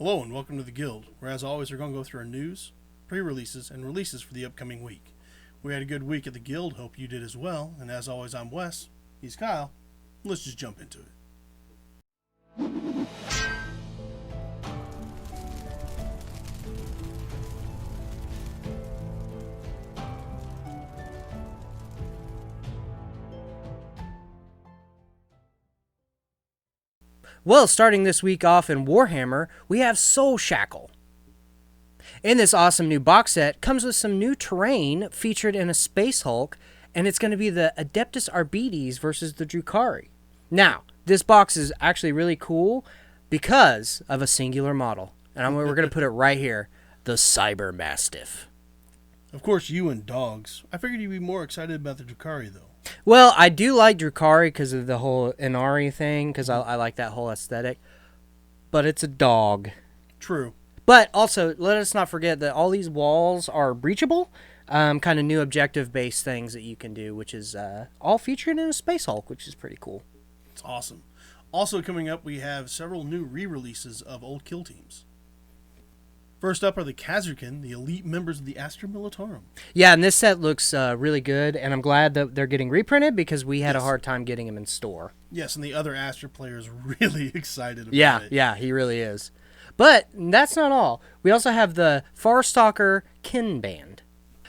Hello and welcome to the Guild, where as always we're going to go through our news, pre-releases, and releases for the upcoming week. We had a good week at the Guild, hope you did as well, and as always I'm Wes, he's Kyle. Let's just jump into it. Well, starting this week off in Warhammer, we have Soul Shackle. In this awesome new box set comes with some new terrain featured in a Space Hulk, and it's going to be the Adeptus Arbites versus the Drukhari. Now, this box is actually really cool because of a singular model, and we're going to put it right here, the Cyber Mastiff. Of course, you and dogs. I figured you'd be more excited about the Drukhari, though. Well, I do like Drukhari because of the whole Inari thing, because I like that whole aesthetic. But it's a dog. True. But also, let us not forget that all these walls are breachable, kind of new objective-based things that you can do, which is all featured in a Space Hulk, which is pretty cool. It's awesome. Also coming up, we have several new re-releases of old kill teams. First up are the Khazarkin, the elite members of the Astra Militarum. Yeah, and this set looks really good, and I'm glad that they're getting reprinted because we had a hard time getting them in store. Yes, and the other Astra player is really excited about it. Yeah, he really is. But that's not all. We also have the Farstalker Kin Band.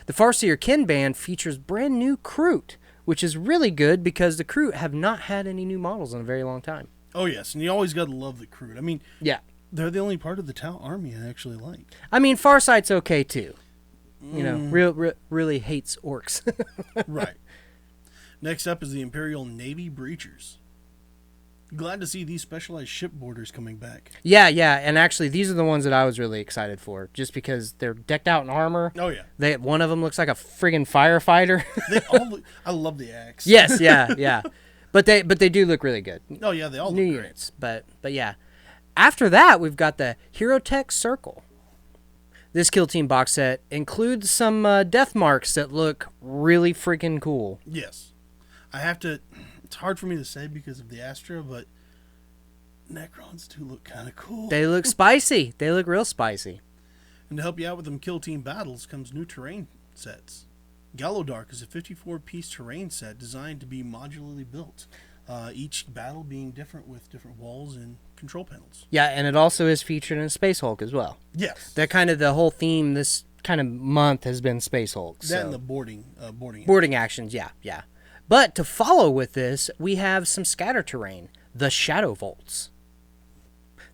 The Farseer Kin Band features brand new Kroot, which is really good because the Kroot have not had any new models in a very long time. Oh, yes, and you always got to love the Kroot. I mean, yeah. They're the only part of the Tau army I actually like. I mean, Farsight's okay, too. You know, really hates orcs. Right. Next up is the Imperial Navy Breachers. Glad to see these specialized shipboarders coming back. Yeah, and actually, these are the ones that I was really excited for, just because they're decked out in armor. Oh, yeah. One of them looks like a friggin' firefighter. I love the axe. Yes, yeah. But they do look really good. Oh, yeah, they all New look great. units, but yeah. After that, we've got the Herotech Circle. This kill team box set includes some death marks that look really freaking cool. Yes. It's hard for me to say because of the Astra, but Necrons do look kind of cool. They look spicy. They look real spicy. And to help you out with them kill team battles comes new terrain sets. Gallowdark is a 54-piece terrain set designed to be modularly built. Each battle being different with different walls and control panels. Yeah, and it also is featured in Space Hulk as well. Yes. That kind of the whole theme this kind of month has been Space Hulk. That and the boarding actions, yeah. But to follow with this, we have some scatter terrain, the Shadow Volts.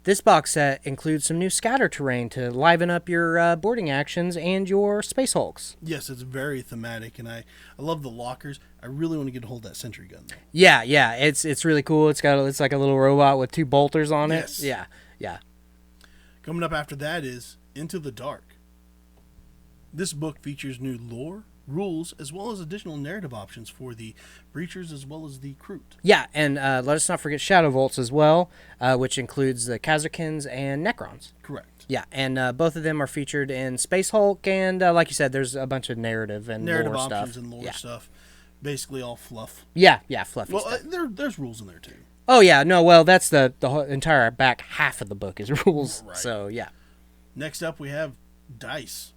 This box set includes some new scatter terrain to liven up your boarding actions and your Space Hulks. Yes, it's very thematic, and I love the lockers. I really want to get a hold of that sentry gun, though. Yeah, it's really cool. It's like a little robot with two bolters on it. Yes. Yeah. Coming up after that is Into the Dark. This book features new lore, rules, as well as additional narrative options for the Breachers as well as the Kroot. Yeah, and let us not forget Shadow Volts as well, which includes the Khazarkins and Necrons. Correct. Yeah, and both of them are featured in Space Hulk, and like you said, there's a bunch of narrative and lore options stuff. And lore stuff. Basically all fluff. Yeah, fluffy well, stuff. There's rules in there, too. Oh, yeah, no, well, that's the whole entire back half of the book is rules, right. So, yeah. Next up, we have Dice.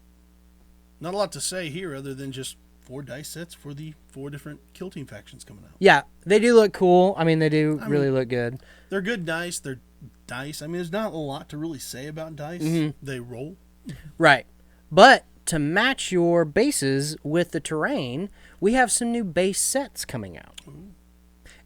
Not a lot to say here other than just 4 dice sets for the 4 different kill team factions coming out. Yeah, they do look cool. I mean, they do really look good. They're good dice. They're dice. I mean, there's not a lot to really say about dice. Mm-hmm. They roll. Right. But to match your bases with the terrain, we have some new base sets coming out. Ooh.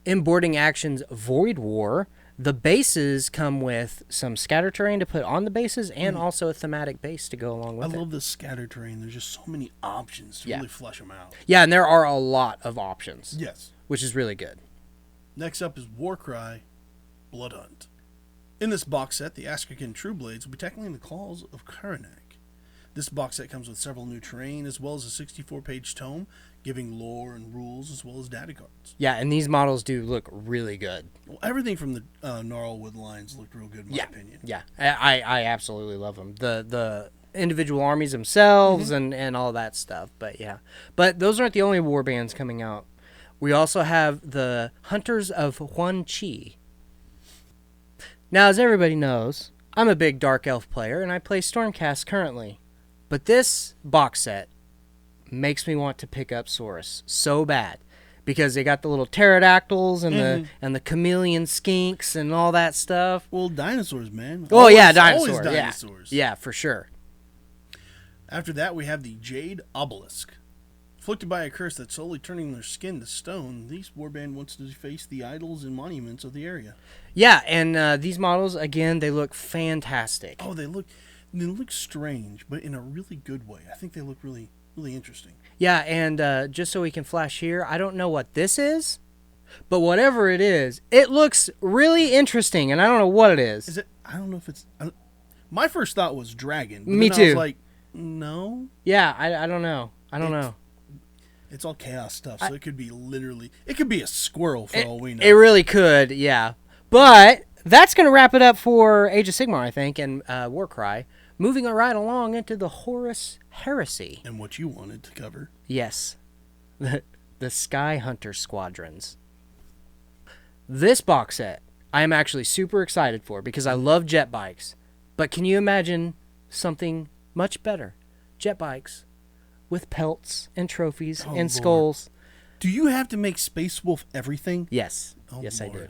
In boarding actions Void War, the bases come with some scatter terrain to put on the bases and also a thematic base to go along with it. I love the scatter terrain. There's just so many options to really flesh them out. Yeah, and there are a lot of options. Yes. Which is really good. Next up is Warcry Blood Hunt. In this box set, the Astrakan True Blades will be tackling the claws of Karanak. This box set comes with several new terrain as well as a 64-page tome giving lore and rules as well as data cards. Yeah, and these models do look really good. Well, everything from the Gnarlwood lines looked real good in my opinion. Yeah, I absolutely love them. The individual armies themselves and all that stuff. But yeah, but those aren't the only war bands coming out. We also have the Hunters of Huan Chi. Now, as everybody knows, I'm a big Dark Elf player, and I play Stormcast currently. But this box set makes me want to pick up Saurus so bad. Because they got the little pterodactyls and the chameleon skinks and all that stuff. Well, dinosaurs, man. Oh, yeah, dinosaurs. Always dinosaurs. Yeah, for sure. After that, we have the Jade Obelisk. Afflicted by a curse that's slowly turning their skin to stone, these warband wants to deface the idols and monuments of the area. Yeah, and these models, again, they look fantastic. Oh, they look strange, but in a really good way. I think they look really, really interesting. Yeah, and just so we can flash here, I don't know what this is, but whatever it is, it looks really interesting, and I don't know what it is. Is it? I don't know if it's... my first thought was dragon. But Me then too. I was like, no. Yeah, I don't know. I don't know. It's all chaos stuff, so it could be literally... It could be a squirrel for all we know. It really could, yeah. But that's going to wrap it up for Age of Sigmar, I think, and Warcry. Moving right along into the Horus Heresy. And what you wanted to cover. Yes. The Sky Hunter Squadrons. This box set, I am actually super excited for because I love jet bikes. But can you imagine something much better? Jet bikes with pelts and trophies and Lord. skulls. Do you have to make Space Wolf everything? Yes. Oh, yes, Lord. I do.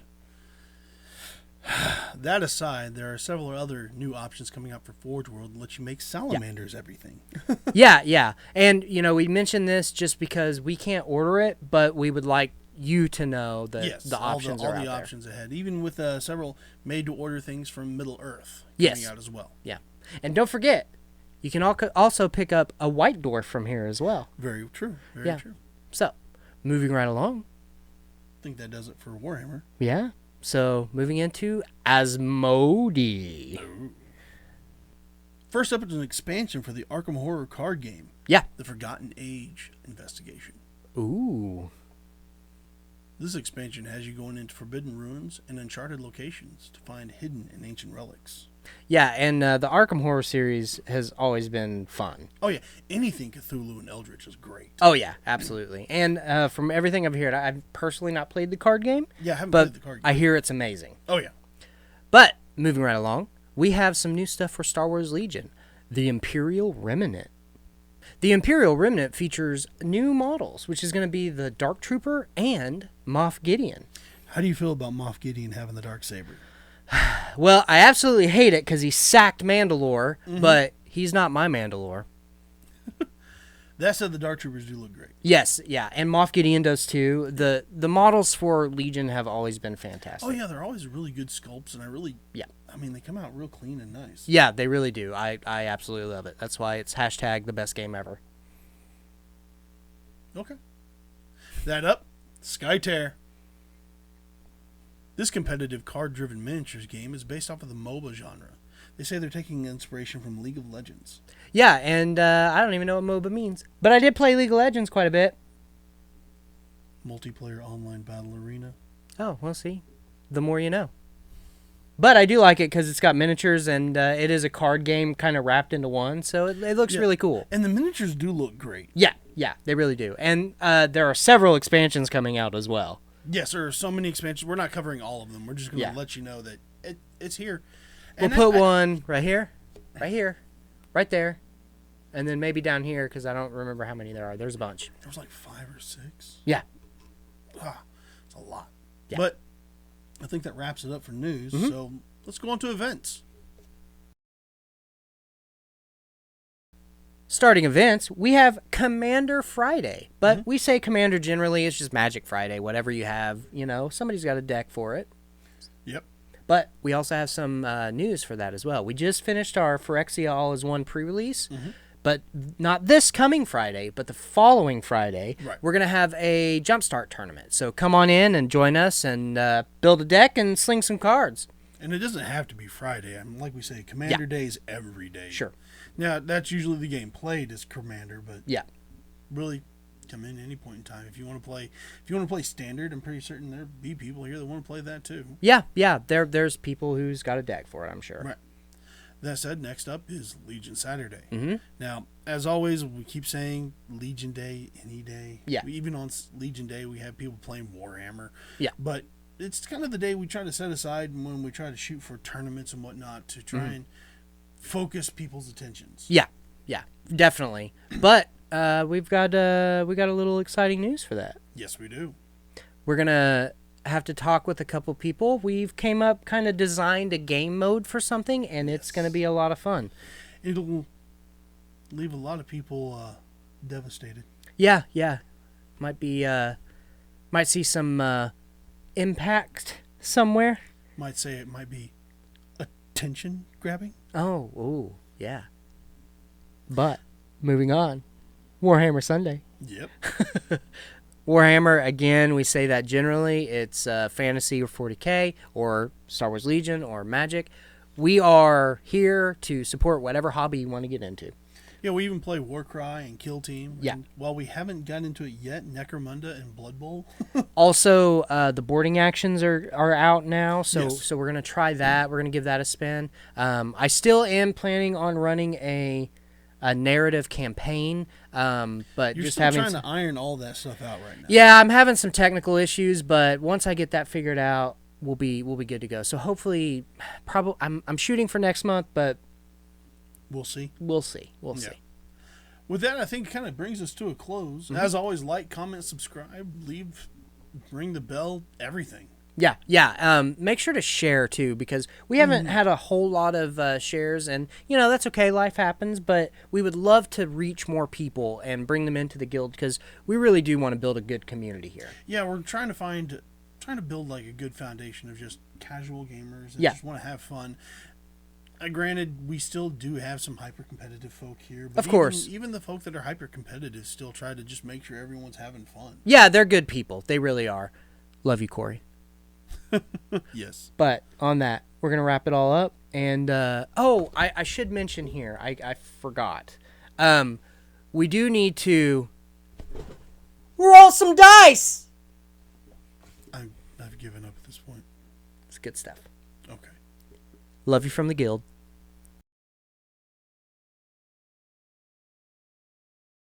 That aside, there are several other new options coming up for Forge World that let you make salamanders everything. Yeah. And, we mentioned this just because we can't order it, but we would like you to know that Yes, the options all are out the there. options ahead, even with several made-to-order things from Middle Earth Yes. coming out as well. Yeah. And don't forget, you can also pick up a white dwarf from here as well. Very true. Very true. So, moving right along. I think that does it for Warhammer. Yeah. So, moving into Asmodee. First up is an expansion for the Arkham Horror card game. Yeah. The Forgotten Age Investigation. Ooh. This expansion has you going into forbidden ruins and uncharted locations to find hidden and ancient relics. Yeah, and the Arkham Horror series has always been fun. Oh, yeah. Anything Cthulhu and Eldritch is great. Oh, yeah, absolutely. And from everything I've heard, I've personally not played the card game. Yeah, I haven't but played the card game. I hear it's amazing. Oh, yeah. But, moving right along, we have some new stuff for Star Wars Legion. The Imperial Remnant. The Imperial Remnant features new models, which is going to be the Dark Trooper and Moff Gideon. How do you feel about Moff Gideon having the Darksaber? Well, I absolutely hate it because he sacked Mandalore, but he's not my Mandalore. That said, the Dark Troopers do look great. Yes, yeah, and Moff Gideon does too. The models for Legion have always been fantastic. Oh, yeah, they're always really good sculpts, and Yeah. I mean, they come out real clean and nice. Yeah, they really do. I absolutely love it. That's why it's hashtag the best game ever. Okay. That up, Skytear. This competitive card-driven miniatures game is based off of the MOBA genre. They say they're taking inspiration from League of Legends. Yeah, and I don't even know what MOBA means. But I did play League of Legends quite a bit. Multiplayer online battle arena. Oh, we'll see. The more you know. But I do like it because it's got miniatures and it is a card game kind of wrapped into one. So it looks really cool. And the miniatures do look great. Yeah, they really do. And there are several expansions coming out as well. Yes, there are so many expansions. We're not covering all of them. We're just going to let you know that it's here. We'll put one right here, right there, and then maybe down here because I don't remember how many there are. There's a bunch. There was like 5 or 6. Yeah. It's a lot. Yeah. But I think that wraps it up for news. So let's go on to events. Starting events, we have Commander Friday. But we say Commander generally, it's just Magic Friday. Whatever you have, somebody's got a deck for it. Yep. But we also have some news for that as well. We just finished our Phyrexia All Is One pre-release. But not this coming Friday, but the following Friday, we're going to have a Jumpstart tournament. So come on in and join us and build a deck and sling some cards. And it doesn't have to be Friday. I mean, like we say, Commander Day is every day. Sure. Now, that's usually the game played as Commander, but really come in any point in time. If you want to play Standard, I'm pretty certain there'll be people here that want to play that too. Yeah. There's people who's got a deck for it, I'm sure. Right. That said, next up is Legion Saturday. Now, as always, we keep saying Legion Day, any day. Yeah. Even on Legion Day, we have people playing Warhammer. Yeah. But it's kind of the day we try to set aside when we try to shoot for tournaments and whatnot to try and focus people's attentions. Yeah, definitely. But we've got a little exciting news for that. Yes, we do. We're gonna have to talk with a couple people. We've kind of designed a game mode for something, and it's gonna be a lot of fun. It'll leave a lot of people devastated. Yeah. Might see some impact somewhere. Might say it might be attention grabbing. Oh, yeah. But moving on, Warhammer Sunday. Yep. Warhammer, again, we say that generally it's fantasy or 40K or Star Wars Legion or Magic. We are here to support whatever hobby you want to get into. Yeah, we even play Warcry and Kill Team. Yeah. And while we haven't gotten into it yet, Necromunda and Blood Bowl. Also, the boarding actions are out now, so Yes. so we're going to try that. We're going to give that a spin. I still am planning on running a narrative campaign, but You're just still having trying to iron all that stuff out right now. Yeah, I'm having some technical issues, but once I get that figured out, we'll be good to go. So hopefully, probably I'm shooting for next month, but We'll see. we'll see. Yeah. With that, I think it kind of brings us to a close. As always, like, comment, subscribe, ring the bell, everything. Yeah. Make sure to share too, because we haven't had a whole lot of shares, and that's okay. Life happens, but we would love to reach more people and bring them into the guild because we really do want to build a good community here. Yeah, we're trying to build like a good foundation of just casual gamers that Yeah. just want to have fun. Granted, we still do have some hyper-competitive folk here. But Of course. Even the folk that are hyper-competitive still try to just make sure everyone's having fun. Yeah, they're good people. They really are. Love you, Corey. Yes. But on that, we're going to wrap it all up. And, I should mention here, I forgot. We do need to roll some dice! I've given up at this point. It's good stuff. Okay. Love you from the guild.